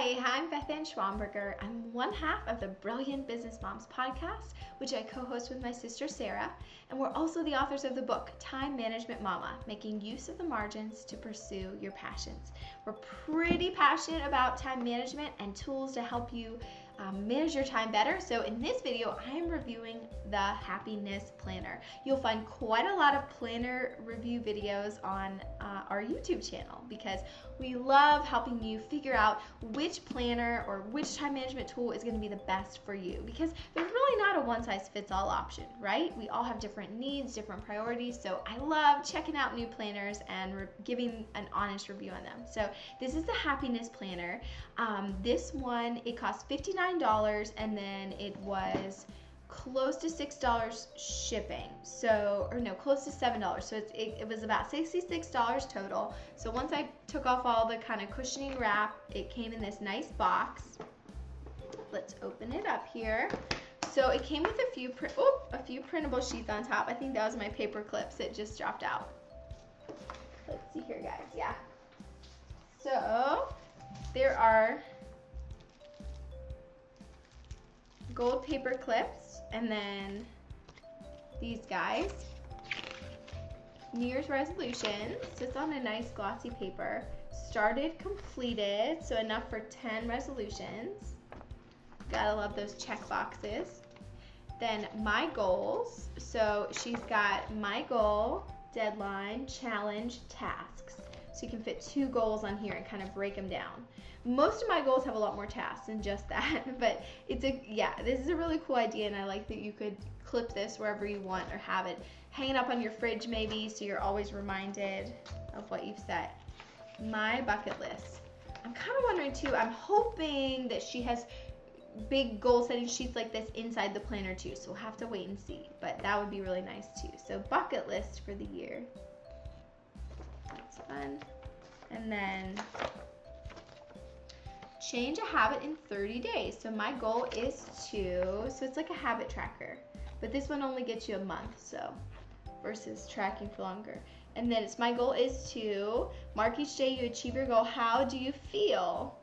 Hi, I'm Beth Ann Schwamberger. I'm one half of the Brilliant Business Moms podcast, which I co-host with my sister Sarah, and we're also the authors of the book, Time Management Mama, Making Use of the Margins to Pursue Your Passions. We're pretty passionate about time management and tools to help you manage your time better. So in this video, I am reviewing the Happiness Planner. You'll find quite a lot of planner review videos on our YouTube channel because we love helping you figure out which planner or which time management tool is going to be the best for you, because there's really not a one-size-fits-all option, right? We all have different needs, different priorities, so I love checking out new planners and giving an honest review on them. So this is the Happiness Planner. This one, it costs $59, and then it was close to $6 shipping, so, or no, close to $7, so it was about $66 total. So once I took off all the kind of cushioning wrap, it came in this nice box. Let's open it up here. So it came with a few printable sheets on top. I think that was my paper clips that just dropped out. Let's see here, guys. Yeah, so there are gold paper clips, and then these guys, New Year's resolutions. So it's on a nice glossy paper. Started, completed, so enough for 10 resolutions. Gotta love those check boxes. Then my goals. So she's got my goal, deadline, challenge, tasks. So you can fit 2 goals on here and kind of break them down. Most of my goals have a lot more tasks than just that, but this is a really cool idea, and I like that you could clip this wherever you want or have it hanging up on your fridge maybe, so you're always reminded of what you've set. My bucket list. I'm kind of wondering too, I'm hoping that she has big goal setting sheets like this inside the planner too, so we'll have to wait and see, but that would be really nice too. So bucket list for the year. That's fun. And then change a habit in 30 days. So my goal is so it's like a habit tracker, but this one only gets you a month, so versus tracking for longer. And then my goal is to mark each day you achieve your goal. How do you feel?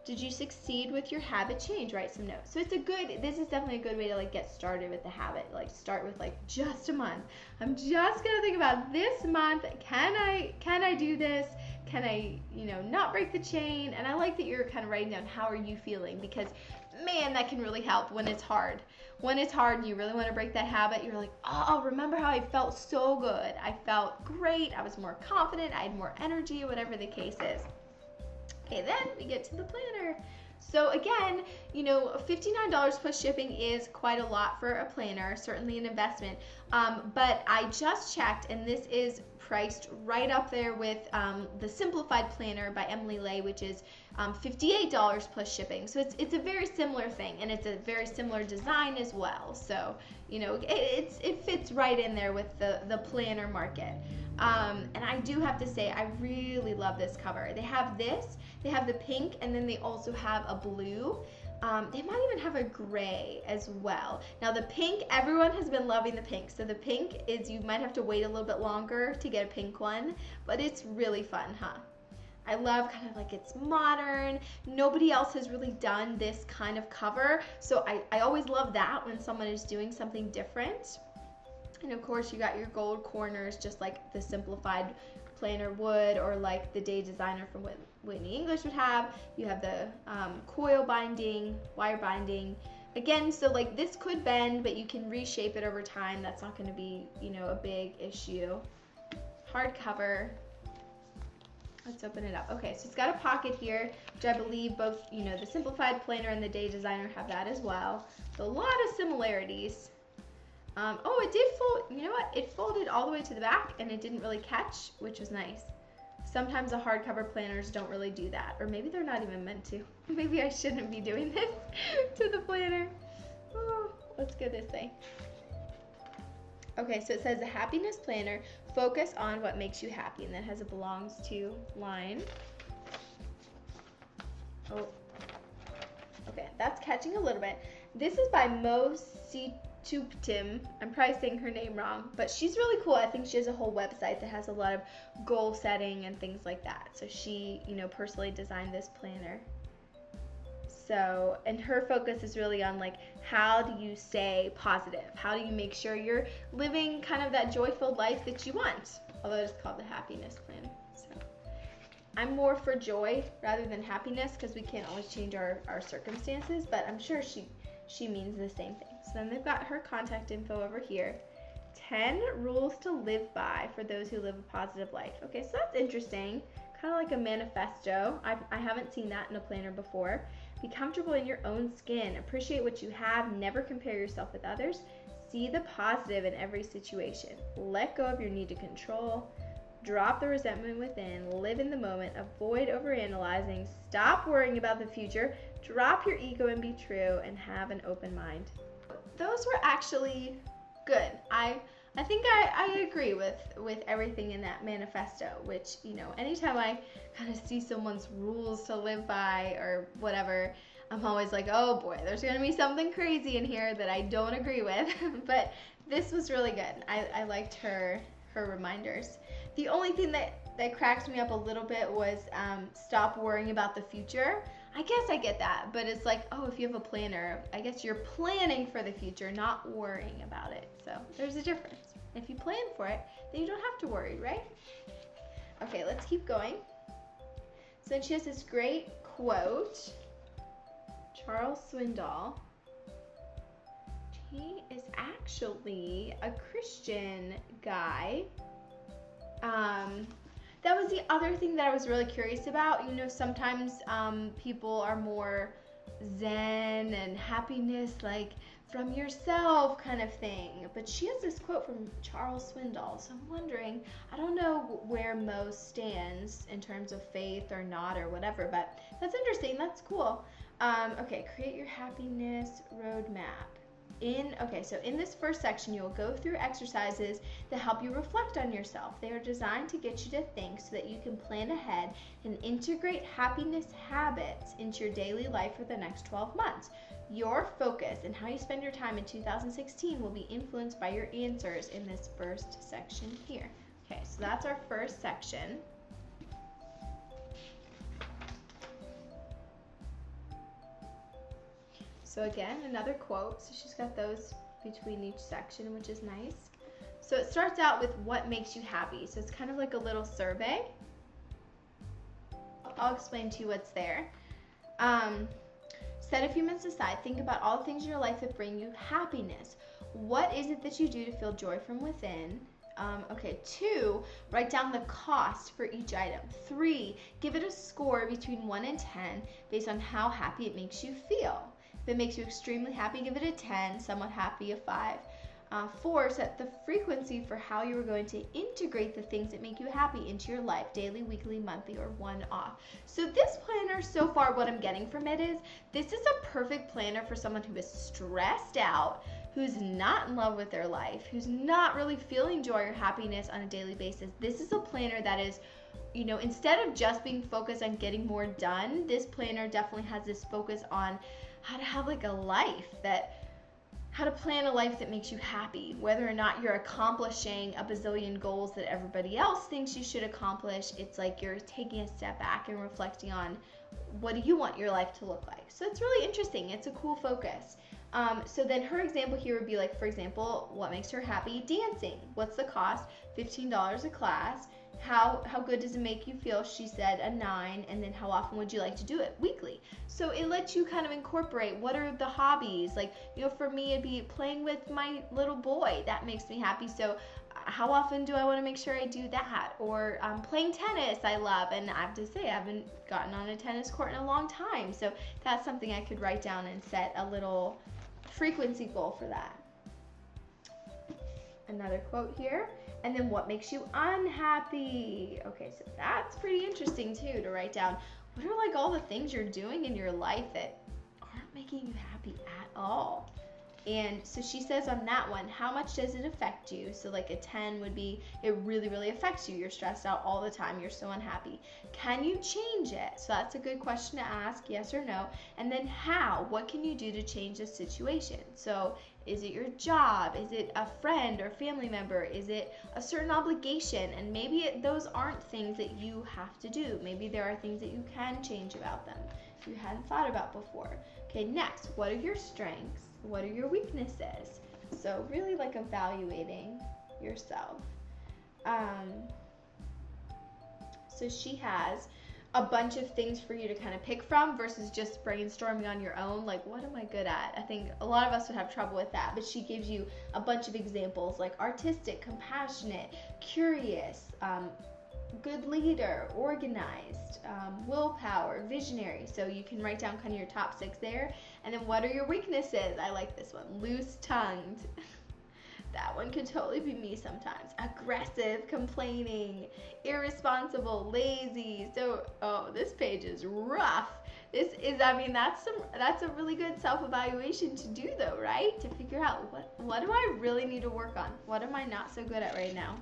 Did you succeed with your habit change? Write some notes. So this is definitely a good way to like get started with the habit. Like start with like just a month. I'm just gonna think about this month. Can I do this? Can I, not break the chain? And I like that you're kind of writing down how are you feeling, because man, that can really help when it's hard. When it's hard and you really want to break that habit, you're like, oh, remember how I felt so good. I felt great. I was more confident. I had more energy, whatever the case is. Okay, then we get to the planner. So again, $59 plus shipping is quite a lot for a planner, certainly an investment. But I just checked, and this is priced right up there with the Simplified Planner by Emily Lay, which is $58 plus shipping. So it's a very similar thing, and it's a very similar design as well. So it fits right in there with the planner market. And I do have to say, I really love this cover. They have the pink, and then they also have a blue. They might even have a gray as well. Now the pink, everyone has been loving the pink. So the pink is, you might have to wait a little bit longer to get a pink one, but it's really fun, huh? I love kind of like it's modern. Nobody else has really done this kind of cover. So I always love that when someone is doing something different. And of course you got your gold corners, just like the Simplified Planner would, or like the Day Designer from Whitney English would have. You have the coil binding, wire binding. Again, so like this could bend, but you can reshape it over time. That's not going to be, a big issue. Hardcover. Let's open it up. Okay, so it's got a pocket here, which I believe both, the Simplified Planner and the Day Designer have that as well. So a lot of similarities. It did fold, you know what? It folded all the way to the back, and it didn't really catch, which was nice. Sometimes the hardcover planners don't really do that, or maybe they're not even meant to. Maybe I shouldn't be doing this to the planner. Oh, let's go this way. Okay, so it says the Happiness Planner, focus on what makes you happy, and that has a belongs to line. Oh, okay, that's catching a little bit. This is by Seetubtim. I'm probably saying her name wrong, but she's really cool. I think she has a whole website that has a lot of goal setting and things like that. So she, personally designed this planner. So, and her focus is really on like, how do you stay positive? How do you make sure you're living kind of that joy-filled life that you want? Although it's called the happiness planner. So I'm more for joy rather than happiness because we can't always change our circumstances, but I'm sure she means the same thing. So then they've got her contact info over here. 10 rules to live by for those who live a positive life. Okay, so that's interesting. Kind of like a manifesto. I haven't seen that in a planner before. Be comfortable in your own skin. Appreciate what you have. Never compare yourself with others. See the positive in every situation. Let go of your need to control. Drop the resentment within. Live in the moment. Avoid overanalyzing. Stop worrying about the future. Drop your ego and be true. And have an open mind. Those were actually good. I think I agree with everything in that manifesto, which, you know, anytime I kind of see someone's rules to live by or whatever, I'm always like, oh boy, there's going to be something crazy in here that I don't agree with. But this was really good. I liked her reminders. The only thing that cracked me up a little bit was stop worrying about the future. I guess I get that, but it's like, oh, if you have a planner, I guess you're planning for the future, not worrying about it. So there's a difference. If you plan for it, then you don't have to worry, right? Okay, let's keep going. So she has this great quote. Charles Swindoll. He is actually a Christian guy. That was the other thing that I was really curious about. You know, sometimes people are more zen and happiness, like from yourself kind of thing. But she has this quote from Charles Swindoll. So I'm wondering, I don't know where Mo stands in terms of faith or not or whatever, but that's interesting. That's cool. Okay, create your happiness roadmap. So in this first section, you'll go through exercises that help you reflect on yourself. They are designed to get you to think so that you can plan ahead and integrate happiness habits into your daily life for the next 12 months. Your focus and how you spend your time in 2016 will be influenced by your answers in this first section here. Okay, so that's our first section. So again, another quote. So she's got those between each section, which is nice. So it starts out with what makes you happy. So it's kind of like a little survey. I'll explain to you what's there. Set a few minutes aside. Think about all the things in your life that bring you happiness. What is it that you do to feel joy from within? 2, write down the cost for each item. 3, give it a score between 1 and 10 based on how happy it makes you feel. If it makes you extremely happy, give it a 10, somewhat happy, a 5. 4, set the frequency for how you are going to integrate the things that make you happy into your life, daily, weekly, monthly, or one-off. So this planner, so far what I'm getting from it is, this is a perfect planner for someone who is stressed out, who's not in love with their life, who's not really feeling joy or happiness on a daily basis. This is a planner that is, you know, instead of just being focused on getting more done, this planner definitely has this focus on how to have like a life how to plan a life that makes you happy, whether or not you're accomplishing a bazillion goals that everybody else thinks you should accomplish. It's like you're taking a step back and reflecting on what do you want your life to look like. So it's really interesting. It's a cool focus. So then her example here would be like, for example, what makes her happy? Dancing. What's the cost? $15 a class. How good does it make you feel? She said a 9. And then how often would you like to do it? Weekly. So it lets you kind of incorporate what are the hobbies. Like, you know, for me, it'd be playing with my little boy. That makes me happy. So how often do I want to make sure I do that? Or playing tennis I love. And I have to say, I haven't gotten on a tennis court in a long time. So that's something I could write down and set a little frequency goal for that. Another quote here. And then what makes you unhappy? Okay, so that's pretty interesting too, to write down. What are like all the things you're doing in your life that aren't making you happy at all? And so she says on that one, how much does it affect you? So like a 10 would be, it really, really affects you. You're stressed out all the time. You're so unhappy. Can you change it? So that's a good question to ask, yes or no. And then how? What can you do to change the situation? So is it your job? Is it a friend or family member? Is it a certain obligation? And maybe those aren't things that you have to do. Maybe there are things that you can change about them you hadn't thought about before. Okay, next, what are your strengths? What are your weaknesses? So really like evaluating yourself. So she has a bunch of things for you to kind of pick from versus just brainstorming on your own. Like, what am I good at? I think a lot of us would have trouble with that, but she gives you a bunch of examples like artistic, compassionate, curious, good leader, organized, willpower, visionary. So you can write down kind of your top 6 there. And then what are your weaknesses? I like this one. Loose-tongued. That one could totally be me sometimes. Aggressive, complaining, irresponsible, lazy. So, oh, this page is rough. This is, I mean, that's a really good self-evaluation to do though, right? To figure out what do I really need to work on? What am I not so good at right now?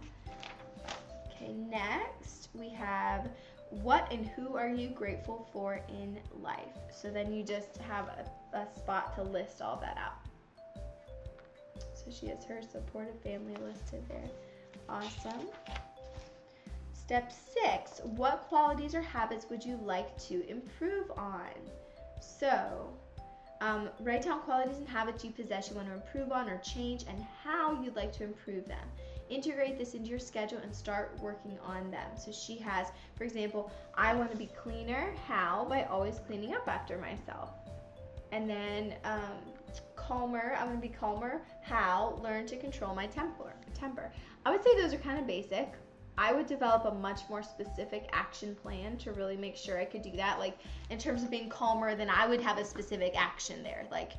Okay, next we have what and who are you grateful for in life? So then you just have a spot to list all that out. So she has her supportive family listed there. Awesome. Step 6, what qualities or habits would you like to improve on? So write down qualities and habits you possess you want to improve on or change and how you'd like to improve them. Integrate this into your schedule and start working on them. So she has, for example, I want to be cleaner. How? By always cleaning up after myself. And then calmer. I want to be calmer. How? Learn to control my temper. I would say those are kind of basic. I would develop a much more specific action plan to really make sure I could do that. Like in terms of being calmer, then I would have a specific action there. Like,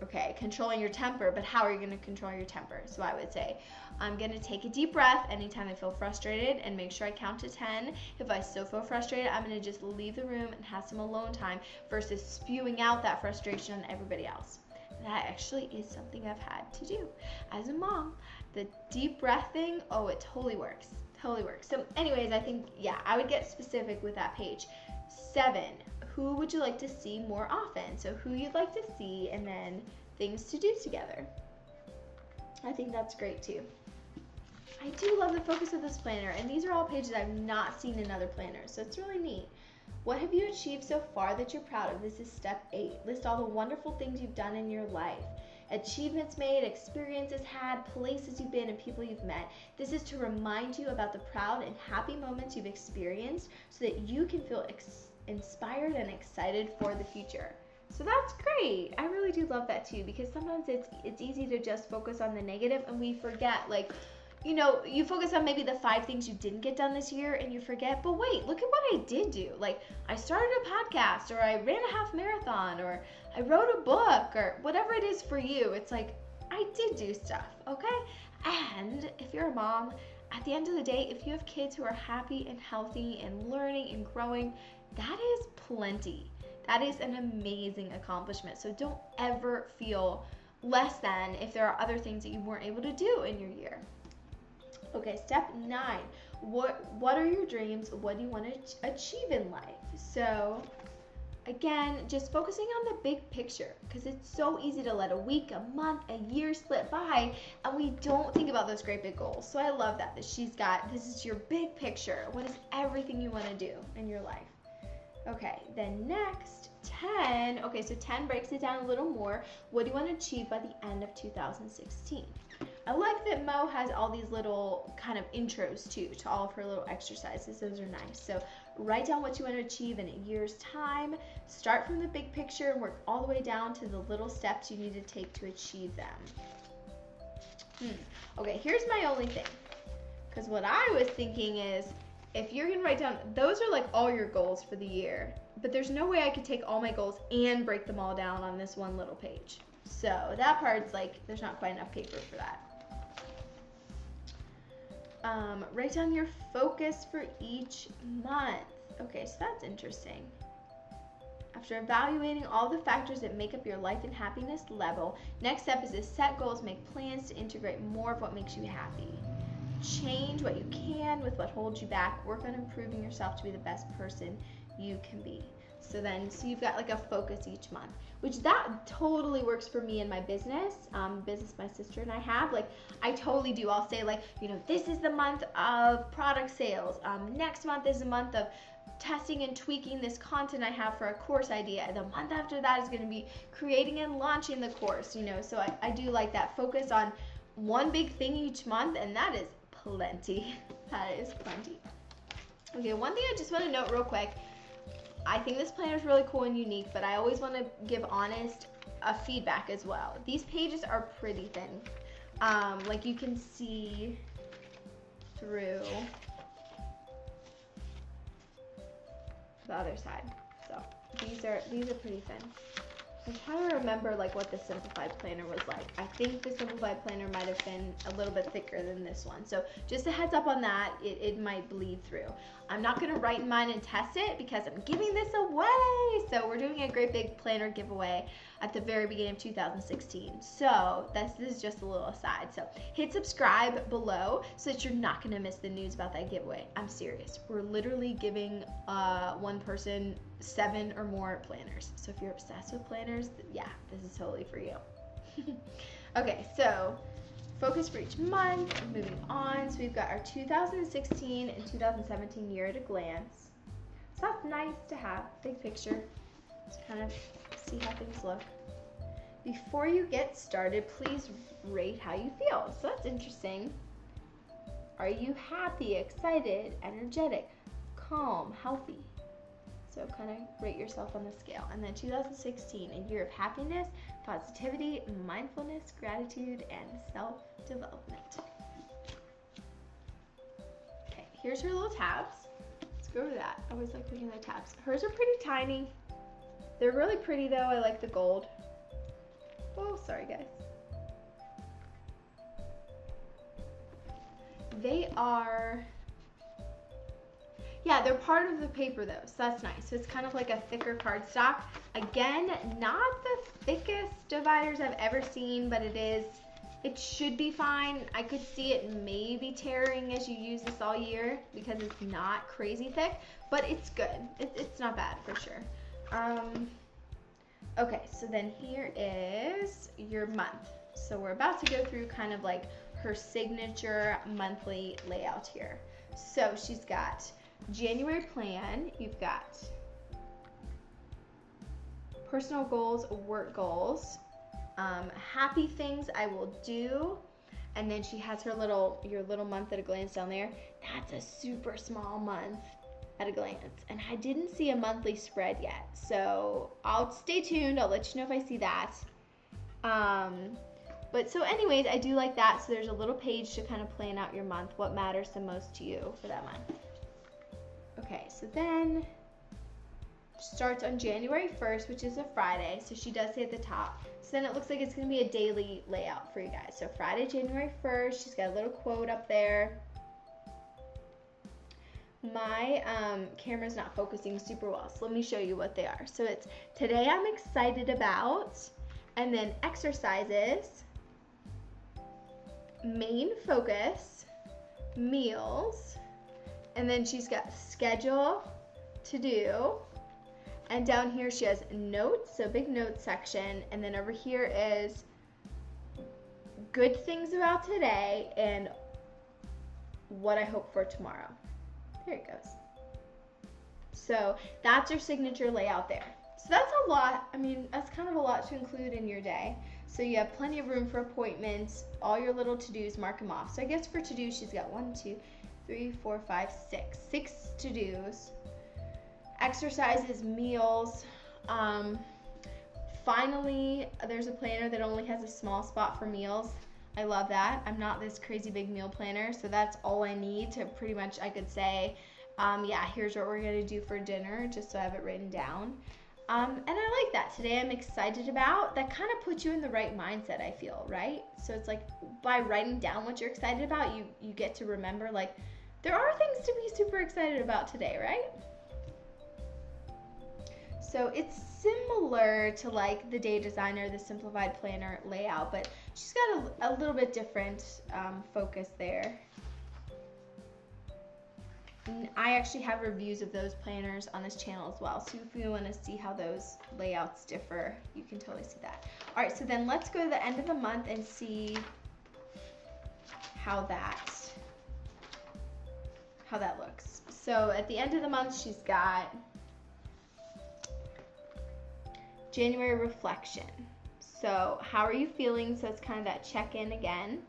okay, controlling your temper, but how are you going to control your temper? So I would say, I'm going to take a deep breath anytime I feel frustrated and make sure I count to 10. If I still feel frustrated, I'm going to just leave the room and have some alone time versus spewing out that frustration on everybody else. That actually is something I've had to do as a mom. The deep breath thing, oh, it totally works. Totally works. So anyways, I think, yeah, I would get specific with that page. 7, who would you like to see more often? So who you'd like to see and then things to do together. I think that's great too. I do love the focus of this planner, and these are all pages I've not seen in other planners, so it's really neat. What have you achieved so far that you're proud of? This is step 8. List all the wonderful things you've done in your life. Achievements made, experiences had, places you've been, and people you've met. This is to remind you about the proud and happy moments you've experienced so that you can feel inspired and excited for the future. So that's great. I really do love that too, because sometimes it's easy to just focus on the negative and we forget, like, you know, you focus on maybe the 5 things you didn't get done this year and you forget, but wait, look at what I did do. Like, I started a podcast, or I ran a half marathon, or I wrote a book, or whatever it is for you. It's like, I did do stuff, okay? And if you're a mom, at the end of the day, if you have kids who are happy and healthy and learning and growing, that is plenty. That is an amazing accomplishment. So don't ever feel less than if there are other things that you weren't able to do in your year. Okay, step 9. What are your dreams? What do you want to achieve in life? So again, just focusing on the big picture, because it's so easy to let a week, a month, a year slip by and we don't think about those great big goals. So I love that she's got, this is your big picture. What is everything you want to do in your life? Okay, then next, 10. Okay, so 10 breaks it down a little more. What do you want to achieve by the end of 2016? I like that Mo has all these little kind of intros too to all of her little exercises. Those are nice. So write down what you want to achieve in a year's time. Start from the big picture and work all the way down to the little steps you need to take to achieve them. Okay, here's my only thing. Because what I was thinking is, if you're going to write down, those are like all your goals for the year. But there's no way I could take all my goals and break them all down on this one little page. So that part's like, there's not quite enough paper for that. Write down your focus for each month. Okay, so that's interesting. After evaluating all the factors that make up your life and happiness level, next step is to set goals, make plans to integrate more of what makes you happy. Change what you can with what holds you back. Work on improving yourself to be the best person you can be. So you've got like a focus each month, which that totally works for me in my business my sister and I have. Like, I totally do. I'll say, like, you know, this is the month of product sales. Next month is the month of testing and tweaking this content I have for a course idea. The month after that is going to be creating and launching the course, you know. So I do like that. Focus on one big thing each month, and that is plenty. That is plenty. Okay, one thing I just want to note real quick. I think this planner is really cool and unique, but I always want to give honest feedback as well. These pages are pretty thin. Like, you can see through the other side. So these are pretty thin. I'm trying to remember like what the simplified planner was like. I think the simplified planner might have been a little bit thicker than this one. So just a heads up on that, it might bleed through. I'm not gonna write in mine and test it because I'm giving this away. So we're doing a great big planner giveaway at the very beginning of 2016. So this is just a little aside. So hit subscribe below so that you're not gonna miss the news about that giveaway. I'm serious. We're literally giving one person 7 or more planners. So if you're obsessed with planners, yeah, this is totally for you. Okay, so focus for each month. Moving on, so we've got our 2016 and 2017 year at a glance. So that's nice to have, big picture, to kind of see how things look. Before you get started, please rate how you feel. So that's interesting. Are you happy, excited, energetic, calm, healthy? So kind of rate yourself on the scale. And then 2016, a year of happiness, positivity, mindfulness, gratitude, and self-development. Okay, here's her little tabs. Let's go over that. I always like looking at the tabs. Hers are pretty tiny. They're really pretty though. I like the gold. Oh, sorry guys. They are... Yeah, they're part of the paper though, so that's nice. So it's kind of like a thicker cardstock. Again, not the thickest dividers I've ever seen, but it should be fine. I could see it maybe tearing as you use this all year because it's not crazy thick, but it's good. It's not bad for sure. Okay, so then here is your month. So we're about to go through kind of like her signature monthly layout here. So she's got January plan, you've got personal goals, work goals, happy things I will do, and then she has her your little month at a glance down there. That's a super small month at a glance, and I didn't see a monthly spread yet, so I'll stay tuned. I'll let you know if I see that. But so anyways, I do like that. So there's a little page to kind of plan out your month, what matters the most to you for that month. Okay, so then starts on January 1st, which is a Friday. So she does say at the top. So then it looks like it's going to be a daily layout for you guys. So Friday, January 1st, she's got a little quote up there. My camera's not focusing super well, so let me show you what they are. So it's today I'm excited about, and then exercises, main focus, meals, and then she's got schedule, to do, and down here she has notes, so big notes section, and then over here is good things about today and what I hope for tomorrow. There it goes. So that's your signature layout there. So that's a lot. I mean, that's kind of a lot to include in your day. So you have plenty of room for appointments, all your little to-dos, mark them off. So I guess for to-dos, she's got 1, 2, 3, 4, 5, 6. 6 to-dos. Exercises, meals. Finally, there's a planner that only has a small spot for meals. I love that. I'm not this crazy big meal planner, so that's all I need to pretty much, I could say, yeah, here's what we're going to do for dinner, just so I have it written down. And I like that. Today I'm excited about. That kind of puts you in the right mindset, I feel, right? So it's like by writing down what you're excited about, you get to remember, like, there are things to be super excited about today, right? So it's similar to like the Day Designer, the Simplified Planner layout, but she's got a little bit different focus there. And I actually have reviews of those planners on this channel as well, so if you want to see how those layouts differ, you can totally see that. All right, so then let's go to the end of the month and see how that looks. So at the end of the month, she's got January reflection. So how are you feeling? So it's kind of that check-in again.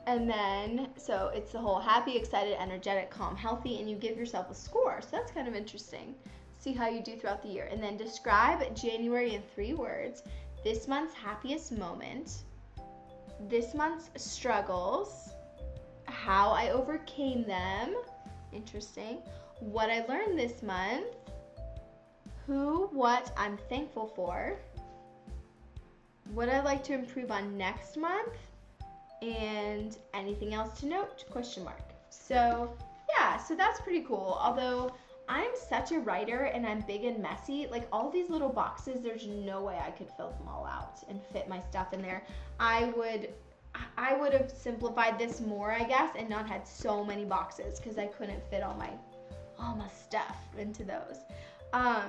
And then, so it's the whole happy, excited, energetic, calm, healthy, and you give yourself a score. So that's kind of interesting. See how you do throughout the year. And then describe January in 3 words. This month's happiest moment, this month's struggles, how I overcame them, interesting, what I learned this month, who, what I'm thankful for, what I'd like to improve on next month, and anything else to note, question mark. So yeah, so that's pretty cool. Although I'm such a writer and I'm big and messy, like all these little boxes, there's no way I could fill them all out and fit my stuff in there. I would have simplified this more, I guess, and not had so many boxes because I couldn't fit all my stuff into those. Yeah,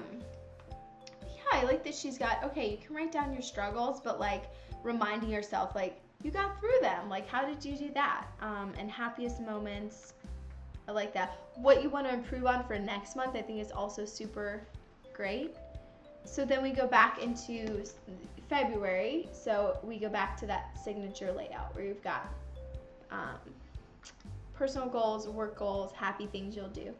I like that she's got, okay, you can write down your struggles, but like reminding yourself, like, you got through them. Like, how did you do that? And happiest moments, I like that. What you want to improve on for next month, I think is also super great. So then we go back into February. So we go back to that signature layout where you've got personal goals, work goals, happy things you'll do.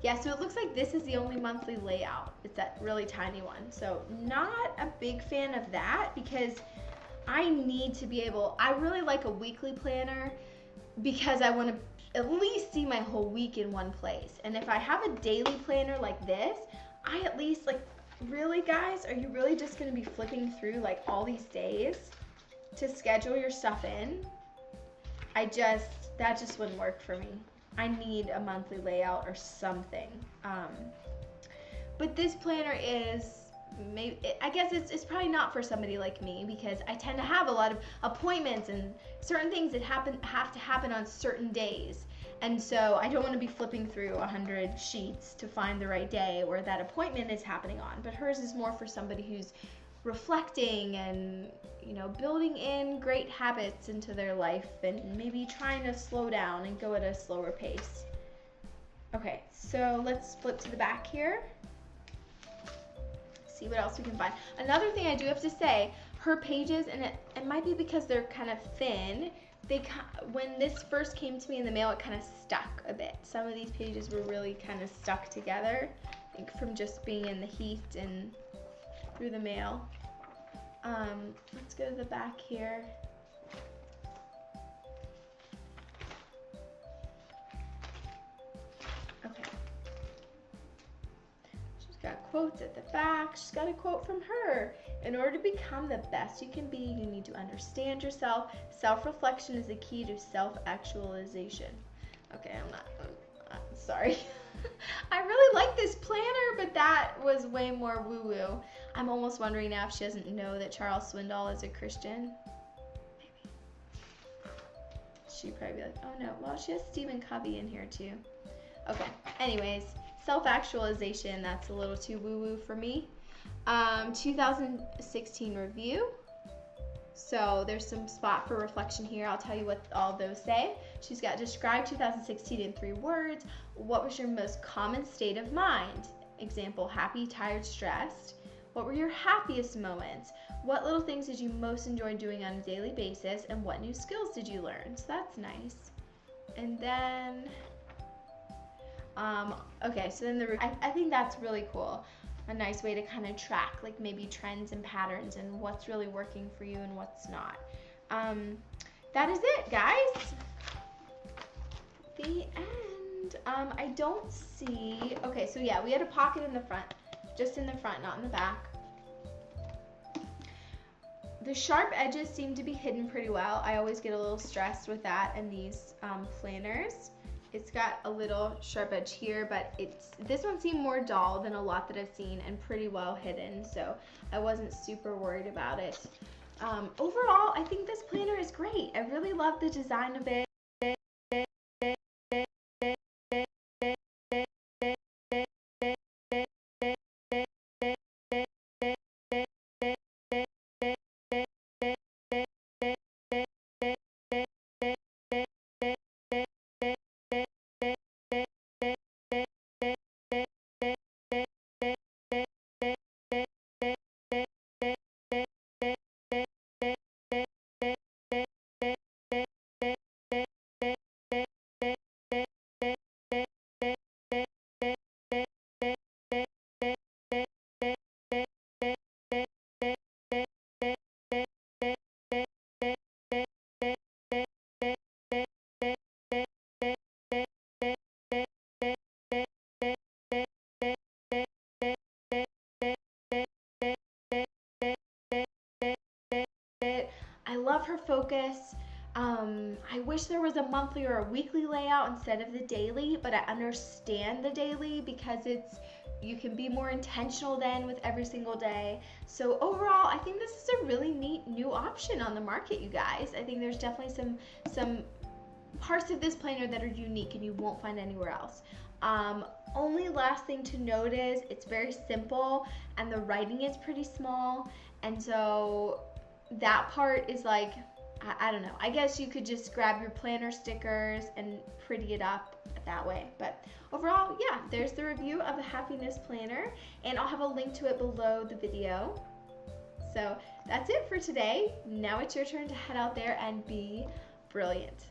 Yeah, so it looks like this is the only monthly layout. It's that really tiny one. So not a big fan of that because I need to be able, I really like a weekly planner because I want to at least see my whole week in one place. And if I have a daily planner like this, I at least like, really guys, are you really just going to be flipping through like all these days to schedule your stuff in? That just wouldn't work for me. I need a monthly layout or something. But this planner is, maybe, I guess it's probably not for somebody like me because I tend to have a lot of appointments and certain things that have to happen on certain days. And so I don't want to be flipping through 100 sheets to find the right day where that appointment is happening on. But hers is more for somebody who's reflecting and, you know, building in great habits into their life and maybe trying to slow down and go at a slower pace. Okay, so let's flip to the back here. See what else we can find. Another thing I do have to say, her pages, and it might be because they're kind of thin, when this first came to me in the mail, it kind of stuck a bit. Some of these pages were really kind of stuck together, I think from just being in the heat and through the mail. Let's go to the back here. Okay. She's got quotes at the back. She's got a quote from her. In order to become the best you can be, you need to understand yourself. Self-reflection is the key to self-actualization. Okay, I'm sorry. I really like this planner, but that was way more woo-woo. I'm almost wondering now if she doesn't know that Charles Swindoll is a Christian. Maybe. She'd probably be like, oh no. Well, she has Stephen Covey in here too. Okay, anyways, self-actualization, that's a little too woo-woo for me. 2016 review. So there's some spot for reflection here. I'll tell you what all those say. She's got describe 2016 in 3 words. What was your most common state of mind? Example, happy, tired, stressed. What were your happiest moments? What little things did you most enjoy doing on a daily basis? And what new skills did you learn? So that's nice. And then, okay, so then I think that's really cool. A nice way to kind of track like maybe trends and patterns and what's really working for you and what's not. That is it, guys. The end. I don't see, okay, so yeah, we had a pocket in the front, just in the front, not in the back. The sharp edges seem to be hidden pretty well. I always get a little stressed with that in these planners. It's got a little sharp edge here, but this one seemed more dull than a lot that I've seen and pretty well hidden, so I wasn't super worried about it. Overall, I think this planner is great. I really love the design of it. I love her focus. I wish there was a monthly or a weekly layout instead of the daily, but I understand the daily because you can be more intentional then with every single day. So overall, I think this is a really neat new option on the market, you guys. I think there's definitely some parts of this planner that are unique and you won't find anywhere else. Only last thing to note is it's very simple and the writing is pretty small, and so that part is like, I don't know. I guess you could just grab your planner stickers and pretty it up that way. But overall, yeah, there's the review of the Happiness Planner, and I'll have a link to it below the video. So that's it for today. Now it's your turn to head out there and be brilliant.